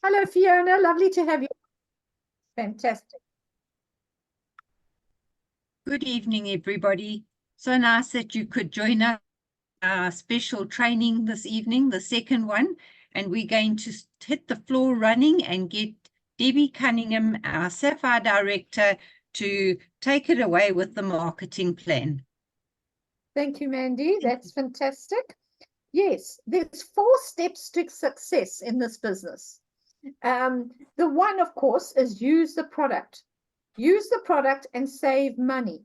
Hello, Fiona. Lovely to have you. Fantastic. Good evening, everybody. So nice that you could join us. Our special training this evening, the second one, and we're going to hit the floor running and get Debbie Cunningham, our Sapphire Director, to take it away with the marketing plan. Thank you, Mandy. That's fantastic. Yes, there's 4 steps to success in this business. The one, of course, is use the product. Use the product and save money.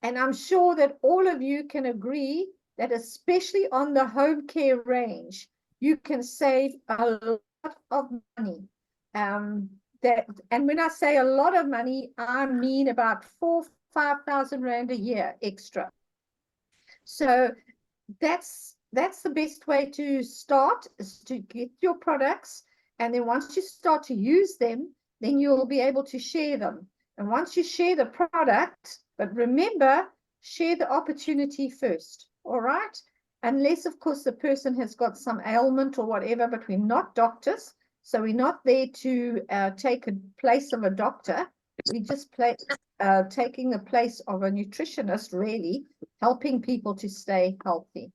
And I'm sure that all of you can agree that especially on the home care range, you can save a lot of money. And when I say a lot of money, I mean about 4,000-5,000 Rand a year extra. So that's the best way to start, is to get your products, and then once you start to use them, then you'll be able to share them. And once you share the product, but remember, share the opportunity first, all right? Unless, of course, the person has got some ailment or whatever, but we're not doctors, so we're not there to take a place of a doctor. We just taking the place of a nutritionist, really, helping people to stay healthy.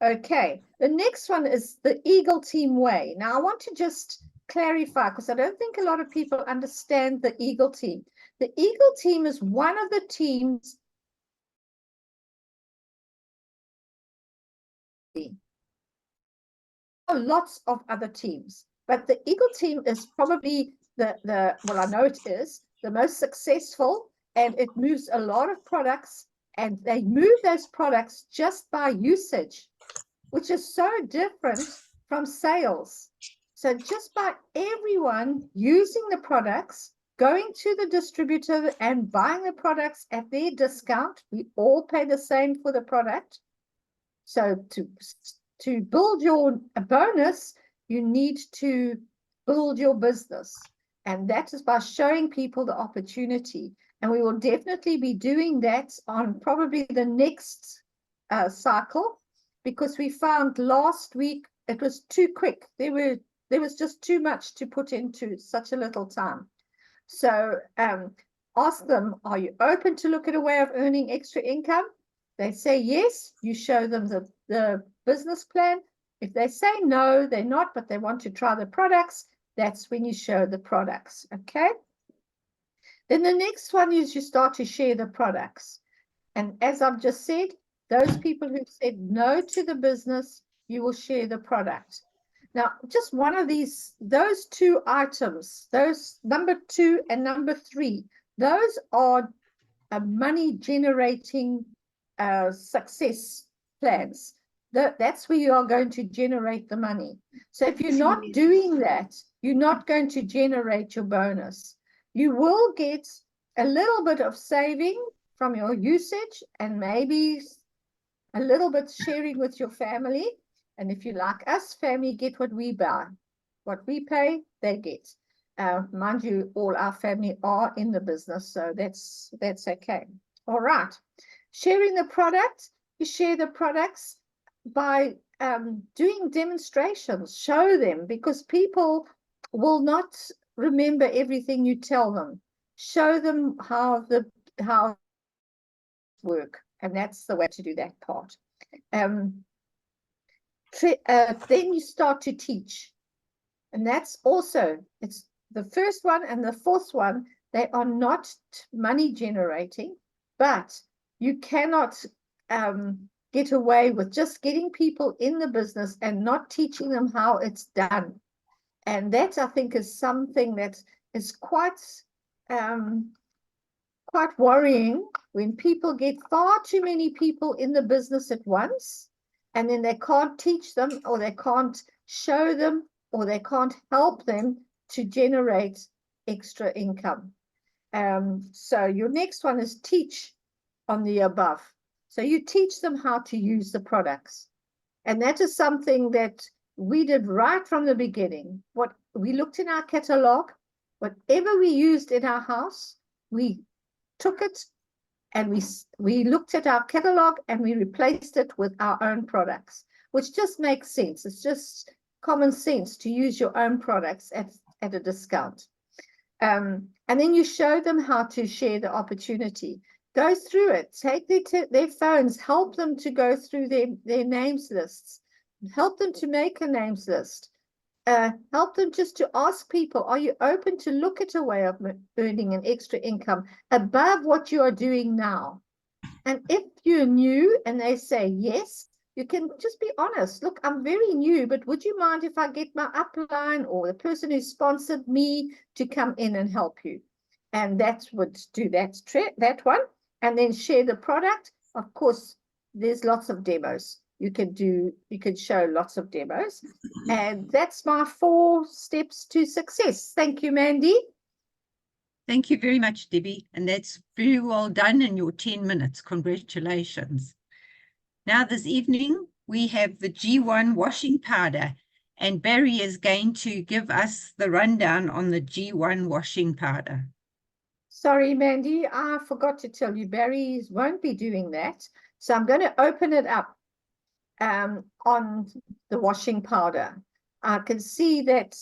Okay, the next one is the Eagle Team way. Now, I want to just clarify, because I don't think a lot of people understand the Eagle Team. The Eagle Team is one of the teams lots of other teams, but the Eagle Team is probably well, I know it is the most successful, and it moves a lot of products, and they move those products just by usage, which is so different from sales. So just by everyone using the products, going to the distributor and buying the products at their discount, we all pay the same for the product. So to build your bonus, you need to build your business. And that is by showing people the opportunity. And we will definitely be doing that on probably the next cycle, because we found last week it was too quick. There was just too much to put into such a little time. So ask them, are you open to look at a way of earning extra income? They say yes, you show them the business plan. If they say no, they're not, but they want to try the products, that's when you show the products, okay? Then the next one is you start to share the products. And as I've just said, those people who said no to the business, you will share the product. Now, just one of those 2 items, those number 2 and number 3, those are money generating success plans. That's where you are going to generate the money. So if you're not doing that, you're not going to generate your bonus. You will get a little bit of saving from your usage, and maybe a little bit sharing with your family. And if you like us, family get what we buy. What we pay, they get. Mind you, all our family are in the business, so that's okay. All right. Sharing the product, you share the products by doing demonstrations. Show them, because people will not remember everything you tell them. Show them how work, and that's the way to do that part. Then you start to teach, and that's also, it's the first one and the 4th one. They are not money generating, but you cannot get away with just getting people in the business and not teaching them how it's done. And that, I think, is something that is quite worrying, when people get far too many people in the business at once, and then they can't teach them, or they can't show them, or they can't help them to generate extra income. So your next one is teach on the above. So you teach them how to use the products. And that is something that we did right from the beginning. What we looked in our catalog, whatever we used in our house, we took it and we looked at our catalog and we replaced it with our own products, which just makes sense. It's just common sense to use your own products at a discount. And then you show them how to share the opportunity. Go through it, take their phones, help them to go through their names lists, help them to make a names list, help them just to ask people, are you open to look at a way of earning an extra income above what you are doing now? And if you're new and they say yes, you can just be honest. Look, I'm very new, but would you mind if I get my upline or the person who sponsored me to come in and help you? And that would do that one. And then share the product. Of course, there's lots of demos. You can show lots of demos. And that's my 4 steps to success. Thank you, Mandy. Thank you very much, Debbie. And that's very well done in your 10 minutes. Congratulations. Now this evening, we have the G1 washing powder, and Barry is going to give us the rundown on the G1 washing powder. Sorry, Mandy, I forgot to tell you, Barry won't be doing that. So I'm going to open it up on the washing powder. I can see that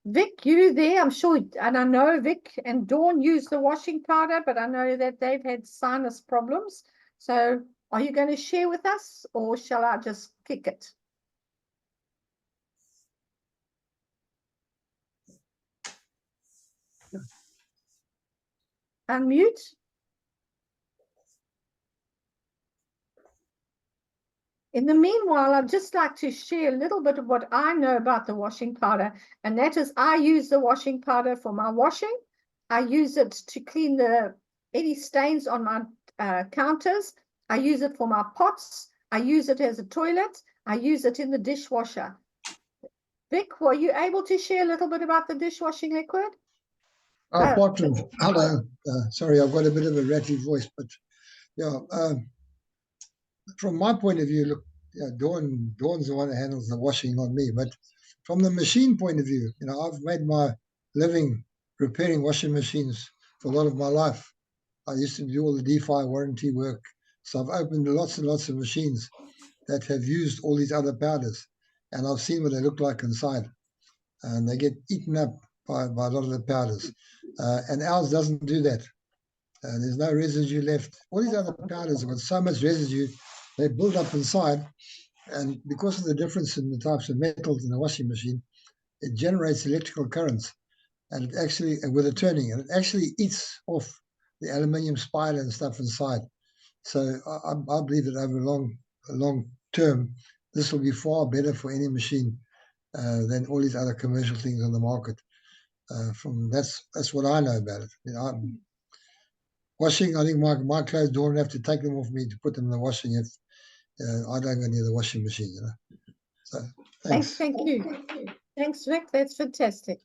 Vic, you there, I'm sure, and I know Vic and Dawn use the washing powder, but I know that they've had sinus problems. So are you going to share with us, or shall I just kick it? Unmute. In the meanwhile, I'd just like to share a little bit of what I know about the washing powder, and that is I use the washing powder for my washing. I use it to clean any stains on my counters. I use it for my pots. I use it as a toilet. I use it in the dishwasher. Vic, were you able to share a little bit about the dishwashing liquid? Hello. Sorry, I've got a bit of a ratty voice, but yeah. From my point of view, look, yeah, Dawn's the one that handles the washing, not me. But from the machine point of view, I've made my living repairing washing machines for a lot of my life. I used to do all the DeFi warranty work, so I've opened lots and lots of machines that have used all these other powders, and I've seen what they look like inside, and they get eaten up by a lot of the powders, and ours doesn't do that. There's no residue left. All these other powders have got so much residue, they build up inside, and because of the difference in the types of metals in the washing machine, it generates electrical currents, and it actually, with the turning, and it actually eats off the aluminium spider and stuff inside. So I believe that over a long term, this will be far better for any machine than all these other commercial things on the market. That's what I know about it. Washing, I think my clothes don't have to take them off me to put them in the washing if I don't go near the washing machine, So thanks. Thank you. Thanks, Vic. That's fantastic.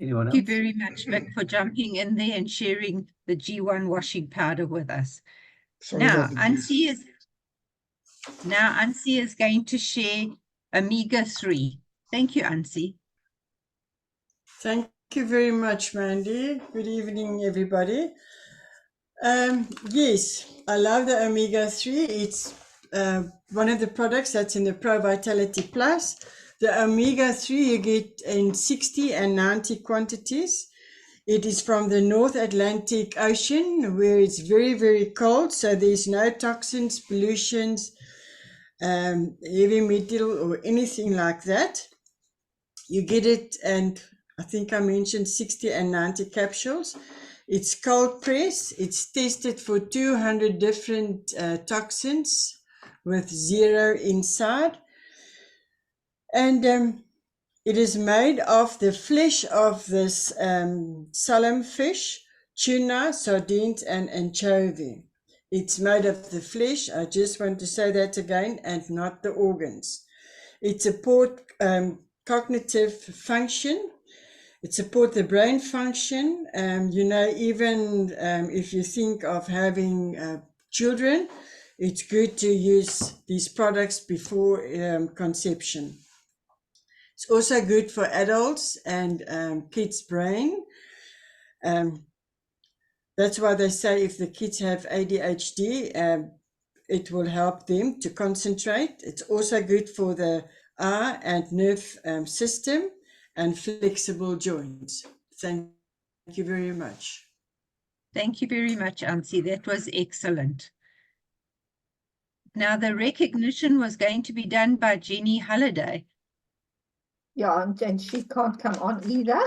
Anyone else? Thank you very much, Vic, for jumping in there and sharing the G1 washing powder with us. Sorry Now, about the Ansi is going to share omega-3. Thank you, Ansi. Thank you very much, Mandy. Good evening, everybody. Yes, I love the omega-3. It's one of the products that's in the Pro Vitality Plus. The omega-3 you get in 60 and 90 quantities. It is from the North Atlantic Ocean, where it's very, very cold, so there's no toxins, pollutions, heavy metal or anything like that. You get it, and I think I mentioned 60 and 90 capsules. It's cold press. It's tested for 200 different toxins with 0 inside. And it is made of the flesh of this salam fish, tuna, sardines, and anchovy. It's made of the flesh. I just want to say that again, and not the organs. It supports cognitive function. It supports the brain function. Even if you think of having children, it's good to use these products before conception. It's also good for adults and kids' brain. That's why they say if the kids have ADHD, it will help them to concentrate. It's also good for the eye and nerve system and flexible joints. Thank you very much. Thank you very much, Ansi. That was excellent. Now, the recognition was going to be done by Jenny Halliday. Yeah, and she can't come on either.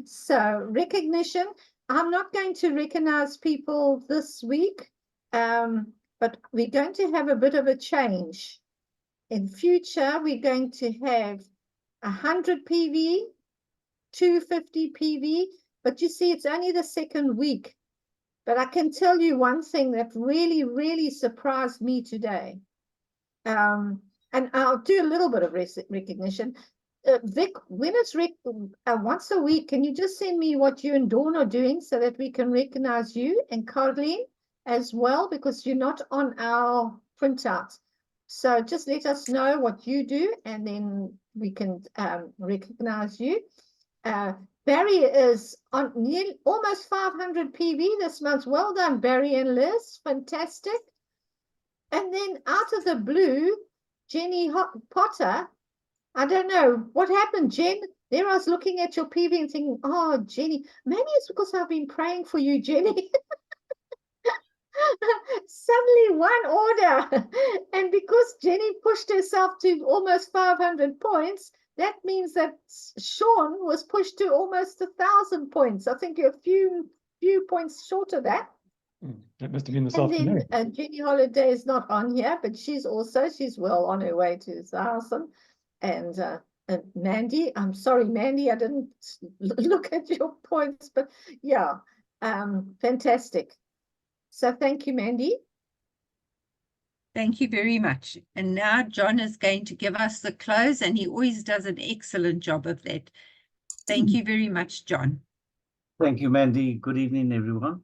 So recognition, I'm not going to recognize people this week, but we're going to have a bit of a change. In future, we're going to have 100 PV, 250 PV, but you see, it's only the second week. But I can tell you one thing that really, really surprised me today. And I'll do a little bit of recognition. Vic, when it's once a week, can you just send me what you and Dawn are doing so that we can recognize you and Caroline as well, because you're not on our printout. So just let us know what you do, and then we can recognize you. Barry is on nearly almost 500 PV this month. Well done, Barry and Liz. Fantastic. And then out of the blue, Jenny Potter. I don't know what happened, Jen. There I was looking at your PV and thinking, oh, Jenny, maybe it's because I've been praying for you, Jenny. Suddenly one order. And because Jenny pushed herself to almost 500 points, that means that Sean was pushed to almost 1,000 points. I think you're a few points short of that. That must have been this And afternoon. then Jenny Holiday is not on here, but she's well on her way to 1,000. And Mandy, I'm sorry, Mandy, I didn't look at your points, but yeah, fantastic. So thank you, Mandy. Thank you very much. And now John is going to give us the close, and he always does an excellent job of that. Thank you very much, John. Thank you, Mandy. Good evening, everyone.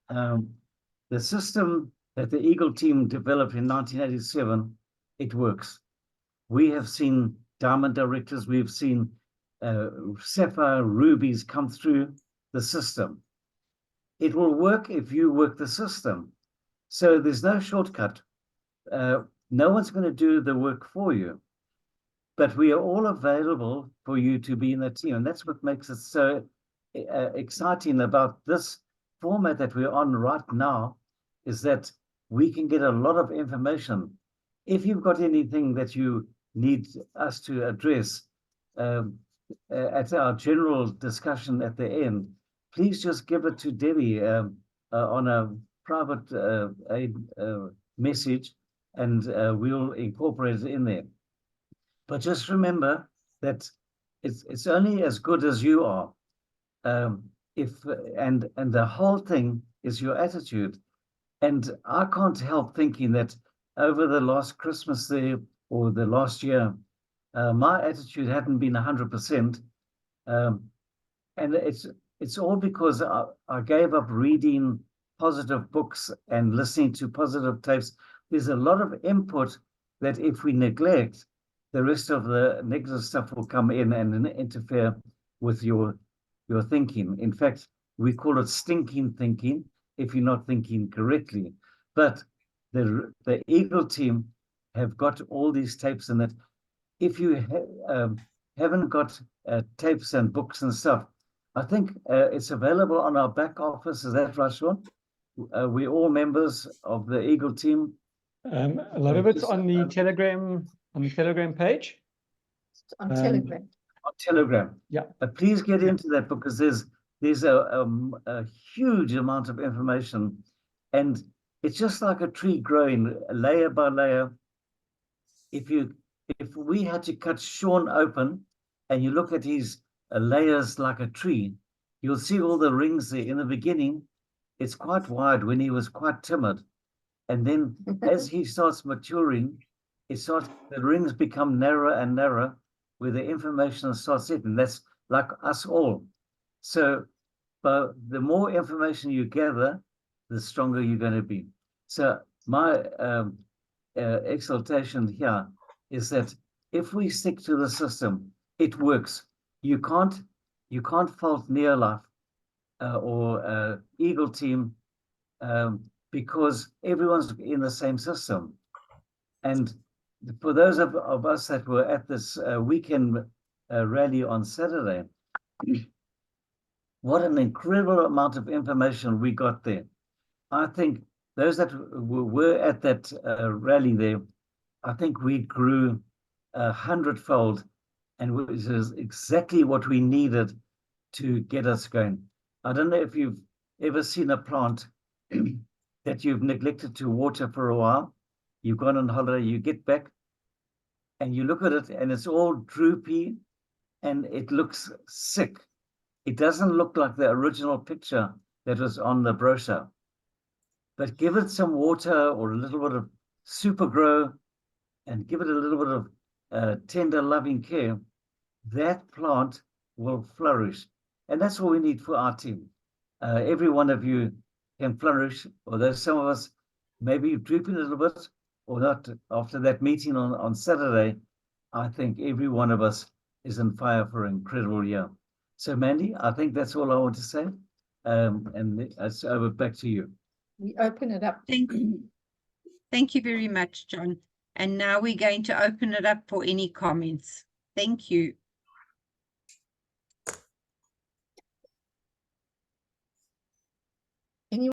The system that the Eagle team developed in 1987, it works. We have seen diamond directors, we've seen sapphire rubies come through the system. It will work if you work the system. So there's no shortcut. No one's going to do the work for you. But we are all available for you to be in the team. And that's what makes it so exciting about this format that we're on right now, is that we can get a lot of information. If you've got anything that you need us to address at our general discussion at the end, please just give it to Debbie on a private message, and we'll incorporate it in there. But just remember that it's only as good as you are. And the whole thing is your attitude. And I can't help thinking that over the last Christmas there, or the last year, my attitude hadn't been 100%. And it's all because I gave up reading positive books and listening to positive tapes. There's a lot of input that if we neglect, the rest of the negative stuff will come in and interfere with your thinking. In fact, we call it stinking thinking if you're not thinking correctly. But the Eagle team have got all these tapes, and that if you haven't got tapes and books and stuff, I think it's available on our back office. Is that right, Sean? We're all members of the Eagle team. A lot of it's on the Telegram page. On Telegram. On Telegram. Yeah. But please get into that, because there's a huge amount of information, and it's just like a tree growing layer by layer. If we had to cut Sean open and you look at his layers like a tree, you'll see all the rings there. In the beginning, it's quite wide when he was quite timid. And then as he starts maturing, the rings become narrower and narrower, where the information starts hitting. That's like us all. So but the more information you gather, the stronger you're going to be. So my exaltation here is that if we stick to the system, it works. You can't fault Neolife or Eagle team because everyone's in the same system. And for those of us that were at this weekend rally on Saturday, what an incredible amount of information we got there. I think those that were at that rally there, I think we grew 100-fold, and which is exactly what we needed to get us going. I don't know if you've ever seen a plant that you've neglected to water for a while. You've gone on holiday, you get back, and you look at it, and it's all droopy, and it looks sick. It doesn't look like the original picture that was on the brochure. But give it some water or a little bit of super grow, and give it a little bit of tender, loving care, that plant will flourish. And that's what we need for our team. Every one of you can flourish, although some of us maybe drooping a little bit or not. After that meeting on Saturday, I think every one of us is on fire for an incredible year. So Mandy, I think that's all I want to say. And it's over back to you. We open it up. Thank you very much, John. And now we're going to open it up for any comments. Thank you.